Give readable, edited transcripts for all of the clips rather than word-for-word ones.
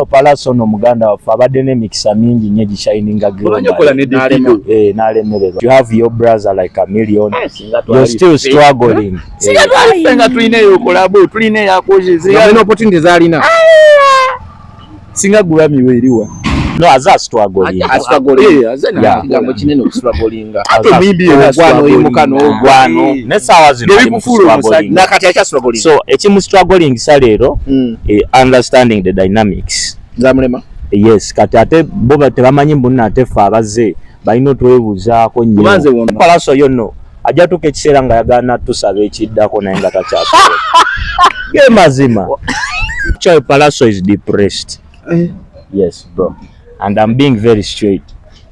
Pallaso no muganda waffe abadde n'emikisa mingi nnyo gishininga n'alemererwa. You have your brother like a million. You're still struggling. Singa tulineyo kolabo tulineyo akoze opportunity zalina singa gubami weriwa. No, as a struggling. Gambo kinene okustrugglinga. Ato mimbi ogwano yimukano ogwano. Nesawa zino struggling. Nakati acha struggling. So, ekimu struggling salero understanding the dynamics. Zamulema. Yes, kati ate boba tebamanyi mbona ate fa abaze balina twebuzaako nnyo. Kubanze wonna. Pallaso yonno ajja tuka ekiseera nga yagana tusaba ekiddako naye nga takyasobola. Ge mazima. Child Pallaso is depressed. Yes, bro. And I'm being very straight.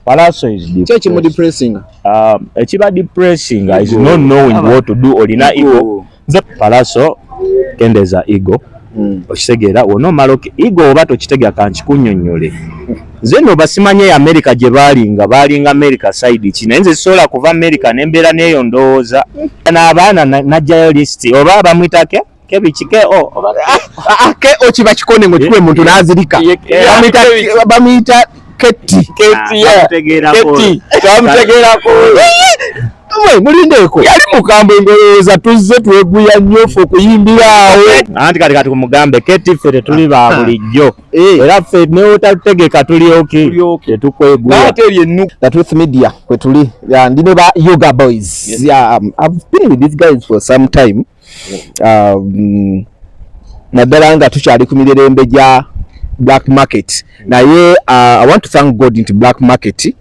Pallaso is depressing. Echiba depressing is not knowing what to do. Olina ego. Pallaso kendeza ego. Okitegeera wono maloke ego oba tokitegera kankikunnyonnyole. Zeno basimanye America gye balinga America side kina nze sola kuva America nembeera neyo ndowooza n'abaana najjayo list oba bamwitake kebichike ke okiba kikone ngo kikwe muntu nazirika bamita keti twamutegeerako mulindeko yali mukambo engolooza tuzze tweguya nnyofu okuyimbirawo anti kati kumugambe keti ffe tetuli ba bulijjo era ffe newotategeka tulioke tetukweguya The Truth Media kwetuli ndine ba Ugaboys. I've been with these guys for some time. Naddala nga tukyali ku mirembe gya black market naye I want to thank God into black market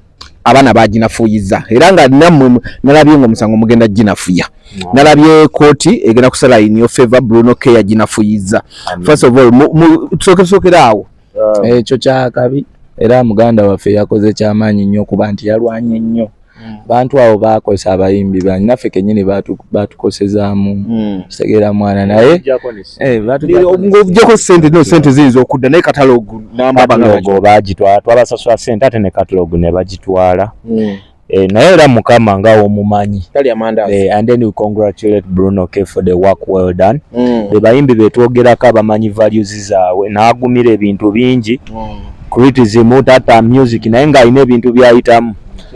abana baginafuyiza era nga nammwe nalabye ngo musango mugenda ginafuya nalabye koti egenda kusala in your favor Bruno K yaginafuyiza. First of all tusokerawo ekyo kyakabi era muganda waffe yakoze kyamaanyi nnyo kuba nti yalwanye nnyo bantu abo bakozesa abayimbi bannaffe kennyini batukosezaamu kitegeera mwana naye ng'ogyeko sente ziyinza okudda naye katalogu n'amabanga bagitwala twabasasula sente ate ne katalogu ne bagitwala naye era mukama nga omumanyi and then we congratulate Bruno K for the work well done. Be bayimbi betwogerako abamanyi values zaabwe n'agumira ebintu bingi criticism tata music naye ng'alina ebintu byayitamu.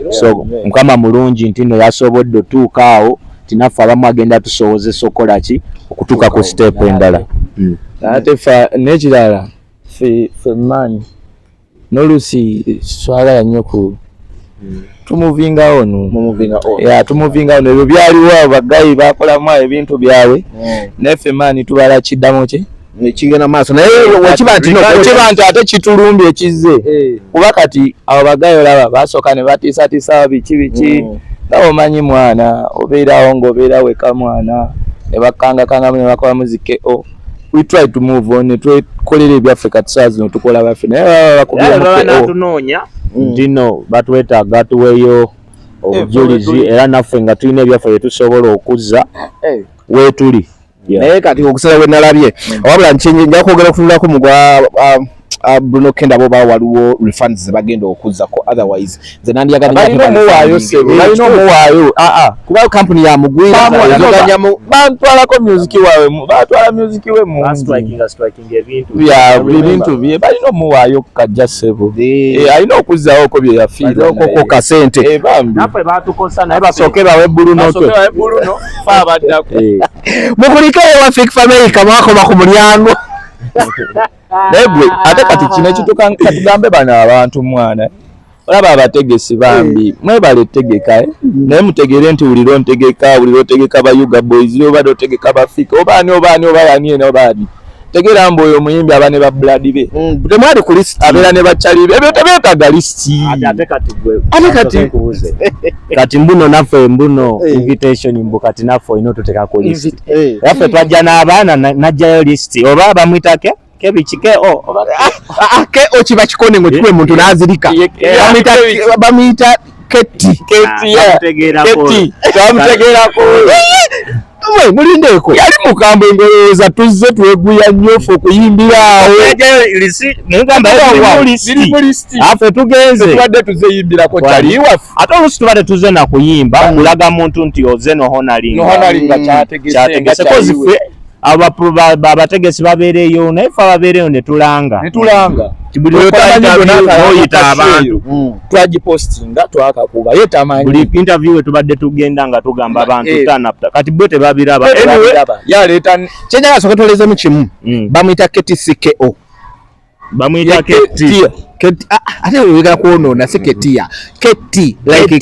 So mukama mulungi nti no yasobodde otuukaawo tinaffe abamu agenda tusobozesa okola ki okutuuka ku step endala. Ate fa nekirala fe manyi n'oluusi twagala nnyo ku tumuvinga ono ebyo byaliwo bagayi bakolamu ebintu byabwe neffe maani tubala kiddamu kye nekigenda maaso naye wakiba nti ate kitulumbye ekizze kuba kati abo bagayi olaba basooka ne batiisatiisa biki nga omanyi mwana obeerawo ng'obeera weka mwana ne bakangakangamu ne bakola muzike we try to move on twekolera ebyaffe kati saa zino tukola baffe naye batunoonya ntino batwetaaga tuweeyo obujulizi era naffe nga tulina ebyaffe bye tusobola okuzza weetuli. Naye kati okusala we nalabye wabula njja kwogera okutunulako mugwa Bruno K ndabo waliwo refunds bagenda okuzzako otherwise nze nandiyagala balina omuwaayo kuba company ya mugwira bantwalako music waabwe batwala music we striking ebintu bye balina omuwaayo kajja ssebo alina okuzzawo ko bye yafiirako kasente naffe batukosa naye basooke bawe Bruno fa abaddako mukulike ewaffe family kamwakoma ku mulyango nebwe ate kati kino ekituka katugambe bano abantu mwana olaba abategesi bambi mwebale tegeka naye mutegere nti uliro ntegeka ba Ugaboys oba dotegeka bafika obaani tegera mboyo omuyimbi abane ba blood be temwali ku list abera ne bachali be ebyo tebeetaga list ate kati kati naffe invitation kati naffe ino tutekako list yaffe twajja n'abaana najjayo list oba bamwitake kebichike ke okiba kikone ngo kikwe muntu nazirika bamita keti twamutegeerako mulindeko yali mukambo engolooza tuzze tweguya nnyofu okuyimbirawo affe tugenze tubadde tuzeyimbirako kyaliwaffe ate oluusi tubadde tuzze na kuyimba kulaga muntu nti oze nohonalinga kyategese kozi ffe abategesi babeereyo naye ffe ababeereyo ne tulanga kibuli oyita abantu twagipostinga twakakuba ye tamanyi buli interview we tubadde tugenda nga tugamba abantu tanapta kati bwe tebabiraba yaleeta kyenyaga soka toleze mu kimu bamuyita KTCKO bamuyita Keti ate wega kuonoona si Ketia Keti like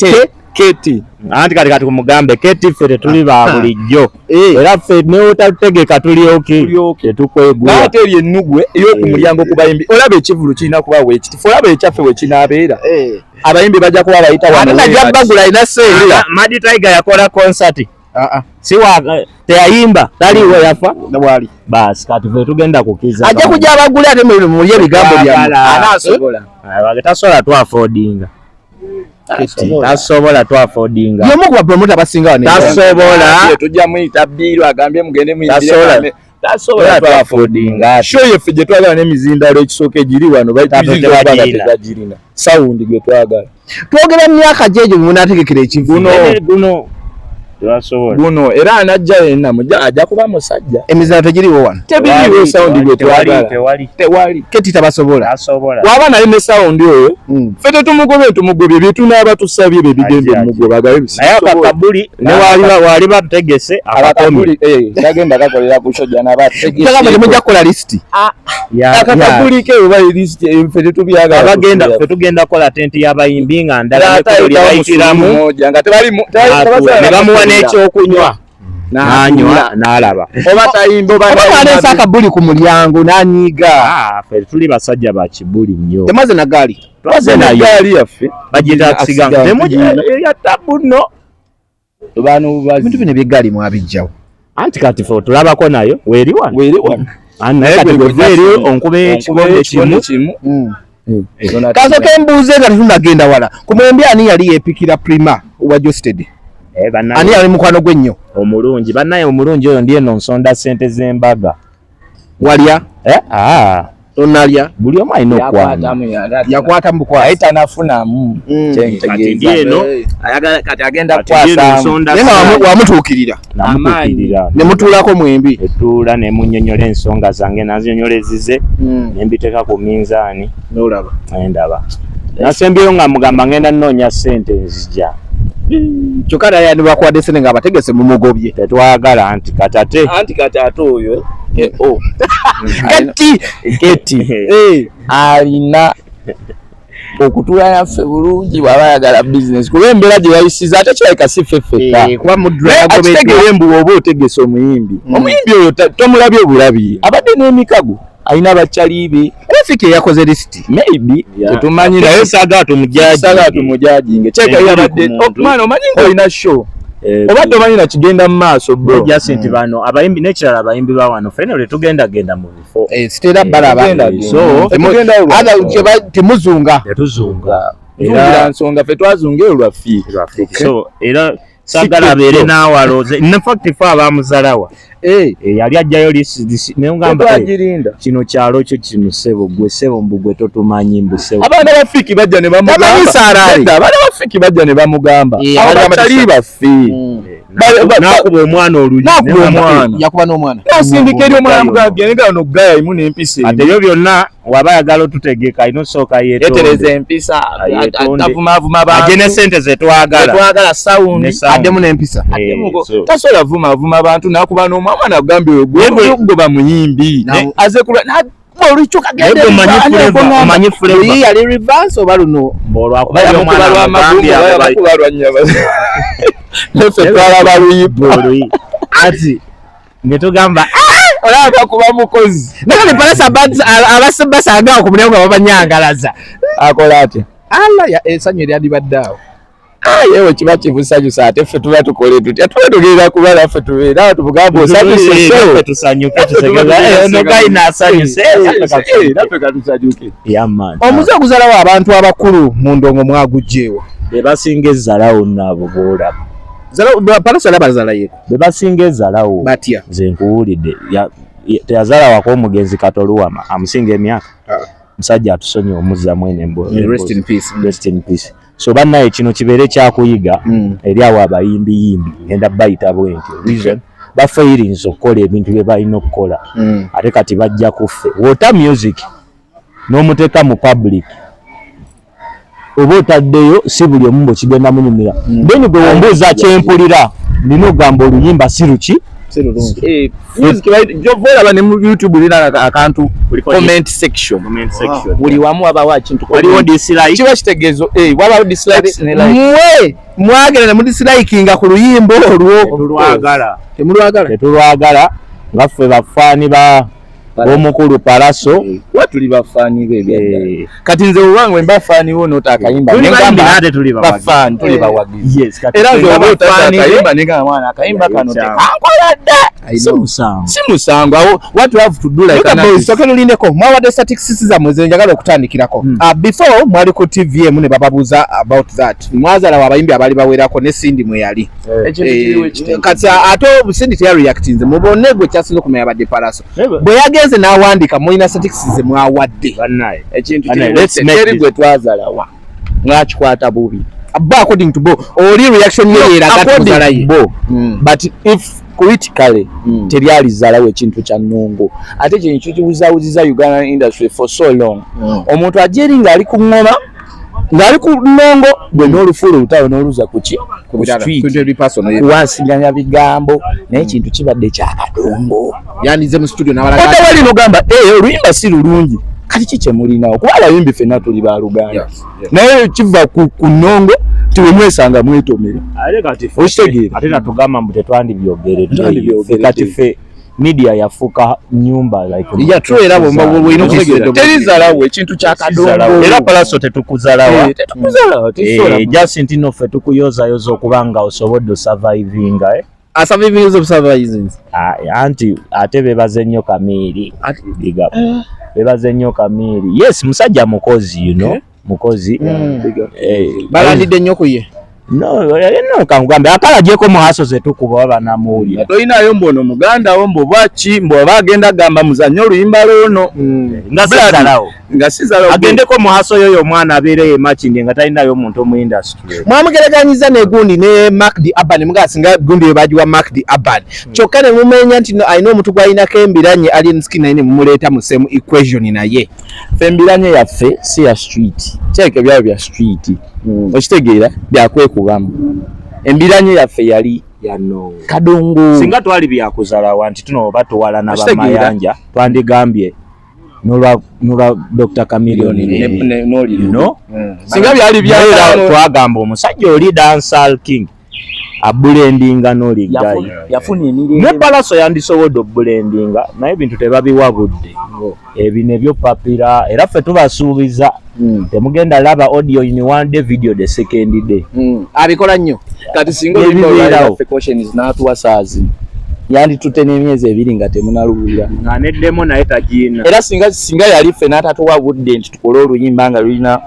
Keti anti kati kumugambe Keti fere tuli ba bulijjo era ffe ne otategeka tulioke tukwegula ate ye nnugwe yo ku mulyango kubayimbi olaba ekivulu kirina kuba weekiti olaba ekyaffe we kinaabeera abayimbi bajja kuba bayita wano najja bagula ina seera Madi Tiger yakola concert siwa teyayimba taliwo yafa wali basi kati ffe tugenda kukiza ajja kujja abagula ate mu ebigambo byamu anaasobola tasobola tu affordinga tasobola tu affordinga yomu kuba promoter basinga wane tasobola tujja muyita biiro agambye mugende tasobola tu affordinga show yeffe gye twagala n'emizindalo ekisooka egiri wano tegagirina sound gwe twagala twogera emyaka gyejo munategekera ekivuno guno era anajja yenna ajja kuba musajja emizindalo tegiriwo wano tebiriwo sound gwe twagala tewali Keti tabasobola waba naye ne sound oyo ffe tetumugobye byetunaaba tusabye bye bigenda omugobagale naye akakabuli ne wali bategese akakabuli kagenda kakolera ku shojja n'abategese mujja kukola list akakabuli ke oba list ffe tetubyagala ffe tugenda kola tent y'abayimbi nga ndala bayitiramu nga tebali bamuwa n'ekyokunywa n'anywa n'alaba oba tayimba oba n'aleesa akabuli ku mulyango n'anyiiga ffe tuli basajja ba kibuli nnyo temaze na gaali twaze na gaali yaffe bagita kusiganga ya tabu nno ebintu bino by'eggaali mwabijjawo anti kati ffe tulabako nayo weeri wano naye kati gweeri onkuba ekikombe kimu kasooka embuuze nga tetunagenda wala ku mwembi ani yali yeepikira prima wa josted ani yali mukwano gwe nnyo omulungi bannaye omulungi oyo ndi eno nsonda ssente z'embaga walya tonalya buli omu alina okwana yakwata mu bukwasi naye tanafunamu eno kati agenda kukwasaamu naye nga wamutuukirira ne mutuulako mwembi etuula ne munnyonnyola ensonga zange nazinyonyolezize ne mbiteeka ku minzaani n'olaba ndaba nasembyeyo nga mugamba ngenda nnoonya ssente nzija kyokka naye ani bakwadde sente nga abategese mu mugobye tetwagala anti katate oyo Keti alina okutuula naffe bulungi bw'aba ayagala bizinesi kuba embeera gye yayisiza ate kyaleka si ffeffeka akitegeera embuwa oba otegese omuyimbi oyo tomulabye obulabi abadde n'emikago alina abakyali be Traffic yakoze list maybe tetumanyi naye saga tumujajinge cheka yabadde mwana omanyi ngo alina show obadde omanyi na kigenda mu maaso bro jacinti bano abayimbi nekirala abayimbi ba wano fenero tugenda genda mu bifo stera balaba so ada temuzunga era nsonga fe twazunga olwafi so era sagala bere nawaloze in fact fa abamuzalawa yali ajjayo neungamba kino kyalo kyo kino sebo gwe sebo mbugwe totumanyi mbusebo abana bafiki bajja ne bamugamba abana bafiki bajja ne bamugamba abali bafi nakuba omwana oluji yakuba n'omwana osindikeri omwana mugambye nenga no gaya imu n'empisa ate byo byonna waba yagala otutegeka ino soka yetereza empisa atavumavuma ba ajene sente twagala sound ademu n'empisa tasola vuma abantu nakuba n'omwana agambye ogwo bamuyimbi aze kula Olucho kagende omanyi flavor yali reverse oba luno olwakuba omwana bakubalwa nyabaza nefe twala baluyipo ati netugamba olaba kuba mukozi nakale palasa abasanga ku munengo babanyangalaza akola ati ala ya esanyo lyandi baddawo yewe kiba kibusanyusa ate ffe tuba tukole tutya tuba tugenda kubala ffe tubeera tubugamba osanyuse ffe tusanyuke tusegeza eno gayina asanyuse naffe katusanyuke omuze oguzalawo abantu abakulu mu ndongo mwagujjeewo bebasinga ezalawo naabo boolaba palasa labazalayo bebasinga ezalawo batya nze nkuwulidde teyazalawako omugenzi Katoluwama amusinga emyaka musajja atusonye omuzza mwene rest in peace so bannaye kino kibeere kyakuyiga eri awo abayimbi ngenda bayita bwentyo reason bafairinze okukola ebintu bye balina okukola ate kati bajja kuffe water music n'omuteeka mu public oba otaddeyo si buli omu bwe kigenda munyumira then gwe wombuuza kyempulira nina ogamba oluyimba si luki jovolaba ne mu YouTube lina akantu comment section buli wamu wabawo kintu waliwo dislike kiba kitegeezo wabawo dislikes ne like mwe mwagala ne mu dislikinga ku luyimba olwo tetulwagala nga ffe bafaani ba omukulu Pallaso watuli bafaani bebya kati nze owange mbafaani wo notakayimba nengamba tuli bafaani tuli bawagizi yes kati era nze otakayimba nengamba mwana akayimba kano tekankoladde si musango what you have to do like an sokero lindeko mwawadde statistics za mwezi njagala okutandikirako before mwali ku TVM ne bababuza about that mwazala wabayimbi abali bawerako ne Cindy mwe yali kati ate Cindy tya reactinze mubone gwe kyasinze kumenya badde Pallaso bwe yagenze n'awandika mulina statistics ze mwawadde bannaye ekintu kiri gwe twazalawa mwakikwata bubi according to Bo oli reaction ye era gatuzalaye but if critically teryali zalawo ekintu kya nnongo ate kye kibuzaawuziza Uganda industry for so long omuntu ajeri ng'ali ku ngoma ng'ali ku nnongo gwe n'olufuula olutawe n'oluza ku street kuwansiganya bigambo naye ekintu kibadde kyakadongo yandize mu studio n'abalaga wali nogamba oluyimba si lulungi kati kikye mulinawo kuba abayimbi ffenna tuli ba Luganda naye kiva ku nnongo tiwe mwesanga mwetomera okitegeera ate natugamba mbu tetwandibyogeredde kati ffe media yafuuka nyumba like true era bwino terizalawo ekintu kyakadongo era Pallaso tetukuzalawa just ntino ffe tukuyozayoza okuba nga osobodde osurvivinga anti ate bebaze nnyo Kamiiri bebaze nnyo Kamiiri yes musajja mukozi mukozi balandidde nnyo kuye no kangambe akalajeko mu haso zetukuba banamuulira toyinayo mbono muganda wo mbo bwaki mbo bagenda gamba muzanyo oluyimba lwono nga sizalawo agendeko mu haso yoyo omwana abeere makindi nga talinayo omuntu mu industry mwamugeraganyiza ne gundi ne Mark D Urban mugasinga gundi we bajiwa Mark D Urban kyokka ne mumenya nti ayina omuntu gwayinako embiranye alien skin naye mumuleeta mu same equation naye fembiranye yaffe si ya street kyeke byabo bya street okitegeera byakwekubamu embiranye yaffe yali yano kadongo singa twali byakuzalawa nti tuno batuwala na bamayanja twandigambye nolwa Dr. Chameleone singa byali byala twagamba omusajja oli dancehall king abulendinga n'oli guy yafuna ne Pallaso yandisobodde obulendinga naye ebintu tebabiwabudde ebino ebyo papira era ffe tubasuubiza temugenda laba audio in one day video the second day abikola nnyo kati singa olibirawo precautions n'atuwasaazi yandi tutene emyezi 2 nga temunaluwulira nga neddemo naye tagiina era singa yali ffe n'atatuwabudde nti tukole oluyimba nga lulina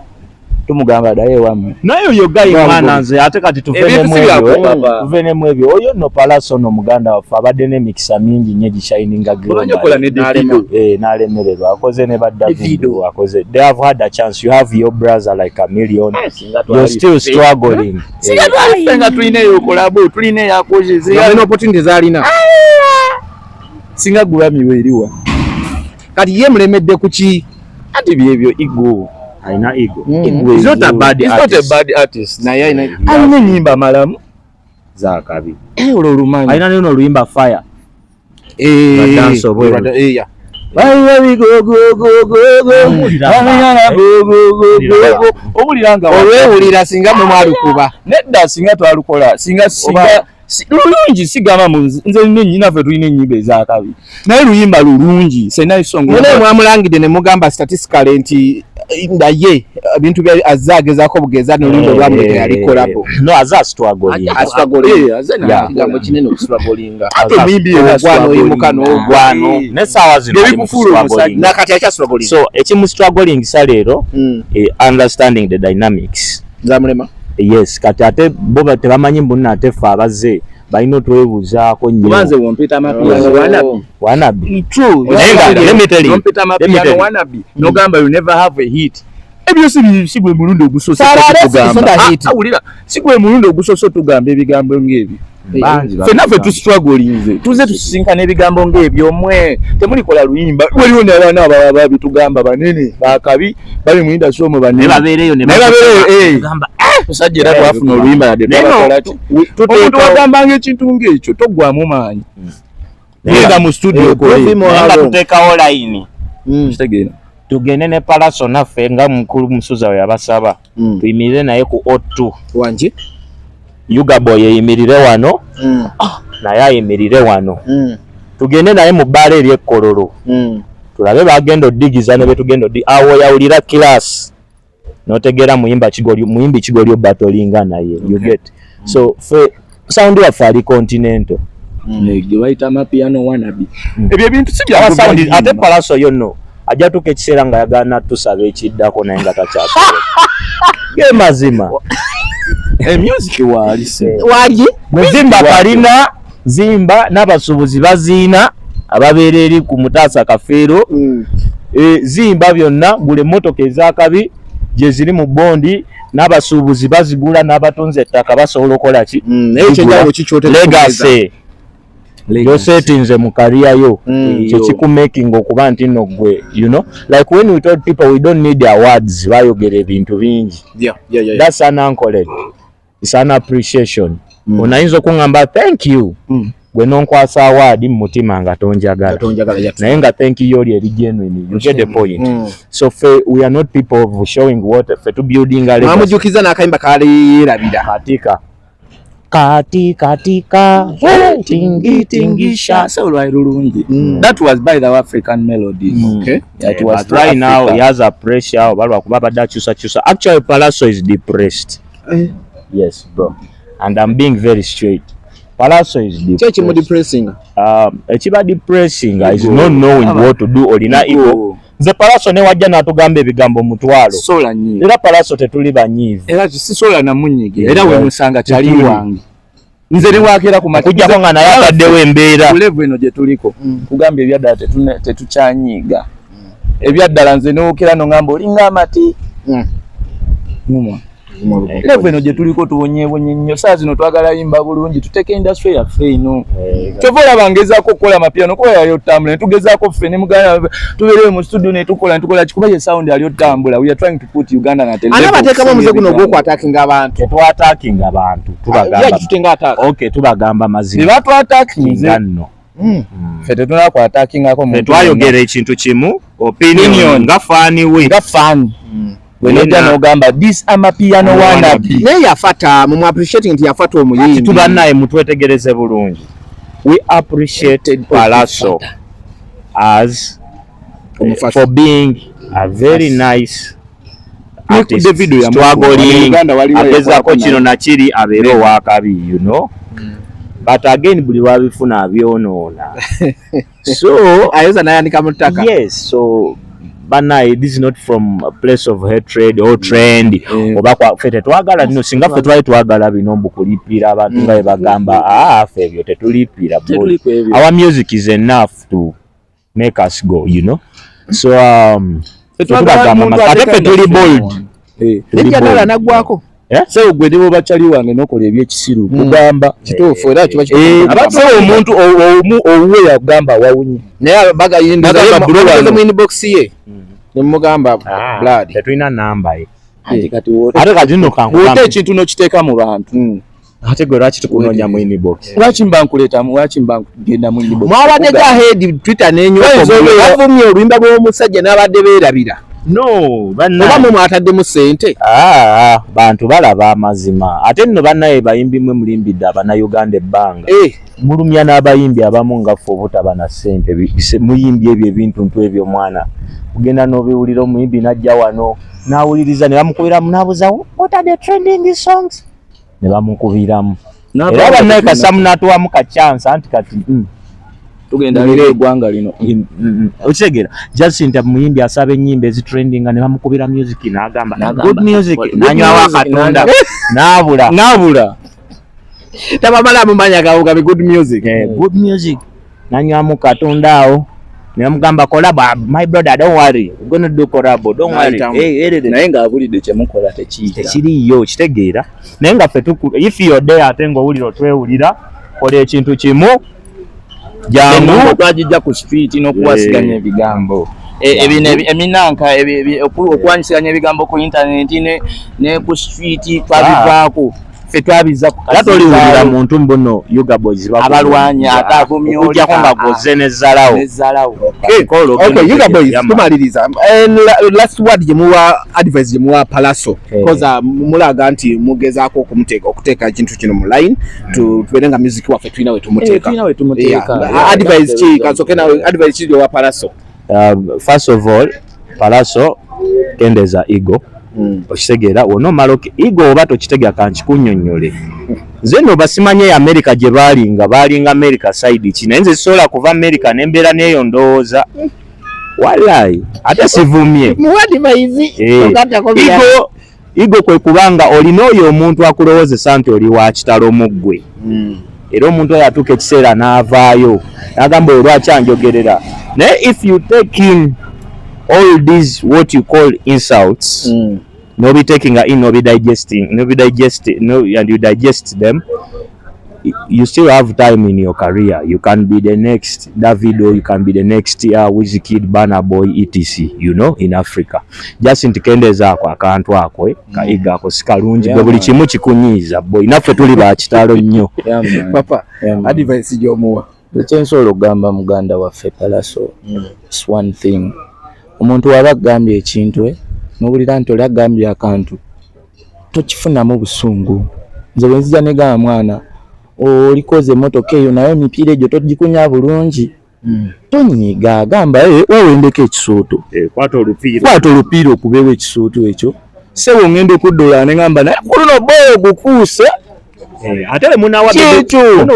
tumugamba ddayo ewammwe naye oyo gayi mwana nze ate kati tuvenemu ebyo oyo no Pallaso no muganda waffe abadde n'emikisa mingi nnyo gishininga n'alemererwa akoze ne baddavido akoze they have had a chance you have your brother like Chameleone you're still struggling singa twalife nga tulina eyokolabo tulina eyakozeza opportunity zalina singa gulamiwe eriwa kati ye mulemedde kuki ati byebyo ego aina ego he's not a bad artist naye alina ennyimba malamu zakabi olulumanyi aina neno oluyimba fire dance obwero obuliranga olwewulira singa mumwalukuba nedda singa twalukola singa lulungi sigamba nze nyina ffe tulina ennyimba ezakabi naye luyimba lulungi senayisonga naye mwamulangidde ne mugamba statistically nti naye ebintu bya azagezaako bugeza n'oluyimba lwamuleka yalikolabo no struggling kigambo kinene okustrugglinga ate omuyimbi ogwano oyimuka n'ogwano ne saawa zino nakati akya struggling so ekimu struggling sa leero understanding the dynamics zamulema yes kati ate bo tebamanyi mbunna ate ffe abazze balina otwebuuzaako nnyo kubanze wompita amapiano wanabi true let me tell you wompita amapiano wanabi nogamba you never have a hit ebyo si gwe mulundi ogusoose awulira si gwe mulundi ogusoose tugamba ebigambo ng'ebyo Fena fe tu struggling tuze tusinkana ebigambo ng'ebyo mwe temuli kola luyimba waliwo n'abaana ababa bitugamba banene bakabi bali mu industry omwe banene babeereyo ne bagamba musajja era twafuna oluyimba yadde twakola ki omuntu wagambanga ekintu ng'ekyo toggwamu maanyi genda mu studio nga tuteekawo layini kitegeera tugende ne Pallaso naffe nga mukulu musuza we yabasaba tuyimirire naye ku O2 wangi Ugaboys yeyimirire wano naye ayimirire wano tugende naye mu bbaala ery'ekkololo tulabe bagenda oddigiza ne betugenda awo yawulira class notegeera muyimbi kigoli batolinga naye you get so fe sound waffe ali continental gye bayita amapiano wanabi ebyo ebintu si bya sound ate Pallaso yonno ajja tuka ekiseera nga yagana tusaba ekiddako naye nga takyasobola ge mazima music wali muzimba kalina zimba n'abasuubuzi baziina ababeera eri ku Mutaasa Kafeero zimba byonna gula emmotoka ez'akabi gye ziri mu bondi n'abasuubuzi bazigula n'abatonze ettaka basobola okukola ki legacy yosetinze mu career yo kyekikumaking okuba nti nno gwe you know like when we told people we don't need awards bayogera ebintu bingi that's an uncle it's an appreciation onayinza okungamba thank you gwe nonkwasa award mu mutima nga tonjagala naye nga thank you oli eri genuine you get the point so we are not people of showing what fe to building a legacy amujukiza n'akayimba kalirabira katika tingisha so lulungi that was by the African melodies okay it was right now he has a pressure balwa kuba badda chusa actually Pallaso is depressed yes bro and I'm being very straight Pallaso is depressing ekiba depressing is not knowing what to do olina ego nze Pallaso ne wajja n'atugamba ebigambo mutwalo sola nyi era Pallaso tetuli banyivu era si sola na munyige era we musanga kyali wange nze ni wakera ku makujja ko nga naye ataddewo embeera ku level eno gye tuliko kugamba ebyaddala tetukyanyiiga ebyaddala nze n'okera no ngamba olinga amati level eno gye tuliko tuwonyewonye nnyo saa zino twagala yimba bulungi tuteke industry yaffe ino kyova olaba ngezaako okukola amapiano kuba yali otambula netugezaako ffe ne muganda tubeereyo mu studio netukola kikuba ye sound ali otambula we are trying to put Uganda na television anabateekamu omuze guno ogw'okwataakinga abantu tetwataakinga abantu tubagamba mazima ne batwataakinga nno ffe tetunakwataakingako twayogera ekintu kimu opinion nga faani we wenojja n'ogamba this amapiano wanabi naye yafata mu appreciating nti yafata omuyimbi tubannaye mutwetegereze bulungi we appreciated Pallaso as for being a very nice artist struggling agezaako kino nakiri abeere owakabi you know but again buli lwabifuna abyonoona so ayoza nayanika mu ttaka yes so banaye this is not from a place of hatred or trend oba kwa fete twagala nino singa ffe twali twagala bino mbukulipira abantu nga bagamba ffe ebyo tetulipira our music is enough to make us go you know so ate tuli bold nejjadala naggwako so gwe nebo bakyali wange nokola ebyekisiru kugamba kituufu era kiba abasawo omuntu owuwe yagamba wawunye naye bagayinduza mu inbox ye nemugamba blood tetulina namba ye ate kati nno kankugamba ekintu nokiteeka mu bantu ate gwe lwaki tukunoonya mu inbox lwaki mba nkuleetamu lwaki mba ngenda mu inbox mwawadde ga head Twitter n'enywako bavumye oluyimba bw'omusajja n'abadde beerabira no banna oba mwataddemu ssente bantu balaba amazima ate nno bannaye bayimbi mwe mulimbidde abannayuganda ebbanga mulumya n'abayimbi abamu nga ffe obutaba na ssente muyimbi ebyo ebintuntu ebyo mwana kugenda n'obiwulira omuyimbi najja wano n'awuliriza ne bamukubiramu n'abuuza what are the trending songs ne bamukubiramu era bannaye kasamu n'atuwamu kachansi anti kati tugenda lero eggwanga lino okitegeera Jacinta muyimbi asaba ennyimba ezitrendinga ne bamukubira music n'agamba good music nanywawo akatonda n'abula tabamala mumanya gawuga be good music nanywamu katonda awo ne bamugamba collab my brother don't worry we're gonna do collab don't worry naye ng'abulidde kyemukola tekiriyo kitegeera naye nga ffe if you're there ate ng'owulira otwewulira kola ekintu kimu jangu twagijja ku street n'okuwasiganya ebigambo eminanka okuwanyisiganya ebigambo ku internet ne ku street twabivaako ffe twabiza ku toliwulira muntu mbuno Ugaboys abalwanyi atavumye okujjako nga goze nezzalawo Ugaboys tumaliriza last word jemuwa advice jemuwa Pallaso because mulaga nti mugezaako okuteeka ekintu kino mu line tuberenga music waffe tulina we tumuteeka advice ki kansoke nawe advice ki wa Pallaso. First of all, Pallaso kendeza ego okitegeera wonomala ego oba tokitegeera kankikunnyonnyole nze no basimanye America gye baalinga America side ki naye nze sisobola kuva America nembeera neyo ndowooza wallahi ate sivumye ego kwe kubanga olina oyo omuntu akulowoozesa nti oli wa kitalo mu ggwe era omuntu oyo atuuka ekiseera n'avaayo n'agamba olwaki anjogerera naye if you take in all these what you call insults no be taking in no be digesting and you digest them, you still have time in your career. You can be the next Davido, you can be the next Wizkid, Burna Boy, etc. You know, in Africa. Just in tikendeza ako akantu ako kaiga ako sikalungi buli kimu kikunyiza boy naffe tuli ba kitalo nnyo papa advice gyomuwa ekyensobola okugamba muganda waffe Pallaso is one thing omuntu waba agambye ekintu nowulira nti oli agambye akantu tokifunamu busungu nze bwe nzija negamba mwana olikoze emmotoka eyo naye emipiira egyo togikunya bulungi tonyiga agamba wawendeko ekisooto kwata olupiira okubeewo ekisooto ekyo sewo ngenda okuddola negamba naye kuluno boyo gukuuse ate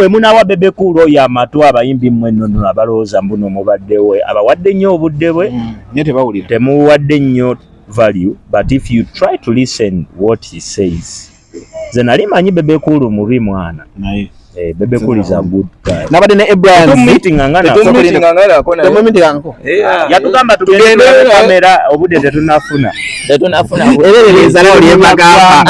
we munawa bebe kulo oyo amatu abayimbi mmwe nnono abalowooza mbuno mubaddewe abawadde nnyo obudde bwe temuwadde nnyo value, but if you try to listen what he says ze nali manyi bebe kulo mubi mwana naye bebe kulo is a good guy nabade ne Abraham meeting angana yatugamba tugende kamera obudde tetunafuna erereza leo lyemagamba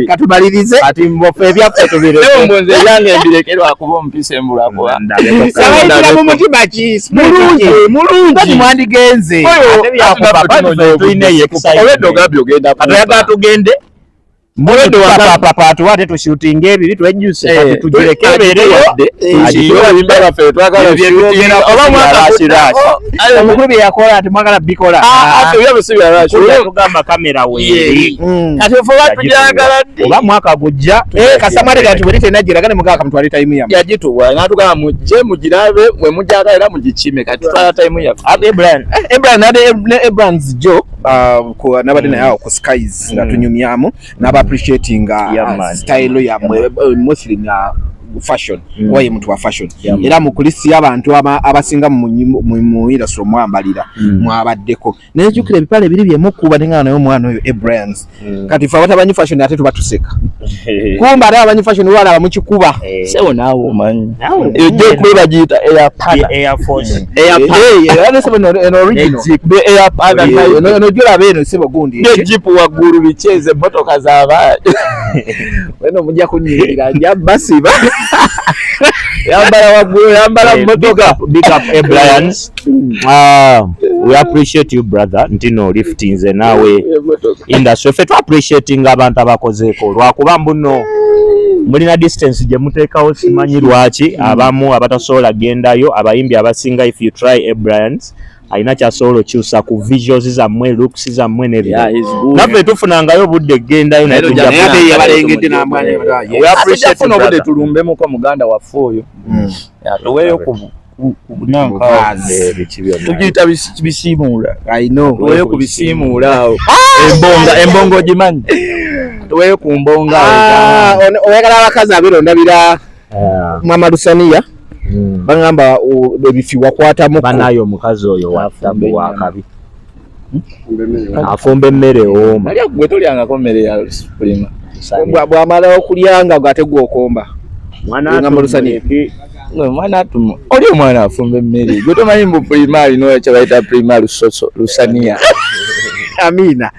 katubalirize ati mbofe ebyaffe tubire mbonze yange mbirekerwa kuba ompise embulako ndabeka mu mutima ki mulungi mwandigenze tuyine excitement obedo gabyo genda atoyaga tugende mwedo papa tuwate tushooting ebi twejjuse kati tujirekebere yadde ajiyo bimbera fe twagala shooting oba mwaka omukuru yakola ati mwagala bikola ate byo bisibya rashi tugamba kamera weeri kati ofuba tujagala ddi oba mwaka gujja kasamari kati bwe tenajira gane mugaka mutwali time yamu yagituwa natugamba mujje mujirabe mwe mujagala era mugikime kati twala time yafu Abrams Joe ko nabade nayo ku skies nga tunyumyamu naba appreciating style ya mostly na fashion waye mtu wa fashion era mukulisi abantu abasinga mu industry mwambalira mwabaddeko nejukire ebipale biri byemukuba nengana nayo mwana oyo Abrams kati fa batabanyi fashion ate tubatuseka kumba ara abanyi fashion wala bamukikuba sewo nawo omanyi ejo kuba jita air force era sebo no original air pada no jula beno sebo gundi jeep waguru bicheze motoka za ba weno mujja kunyirira nja basiba yambara waguru yambara motoka big up Abrams we appreciate you brother ntino lifting ze nawe industry fe to appreciating abantu abakozeko lwakuba mbuno mulina distance je muteekawo simanyi lwaki abamu abatasobola gendayo abayimbi abasinga if you try Abrams aina kyasobola kyusa ku visuals zammwe looks zammwe n'ebyo naffe tufunangayo obudde gendayo naye tujja yabalengedde n'amwanya we appreciate obudde tulumbemu ko muganda waffe oyo tuweeyo ku tugiyita bisiimuula I know tuweeyo ku bisiimuula awo embongo gimanyi tuweeyo ku mbonga oyagala abakazi abeerondabira Mama Lusaniya bangamba ebifi wakwatamu banayo omukazi oyo wafutambu wakabi afumba emmere ooma ali gwe tolyangako mmere ya Suprema bwamala okulyanga gate gwokomba Mama Lusaniya mwana atumo oli omwana afumba emmere gwe tomanyi mbu primary no kye bayita primary Lusaniya Amina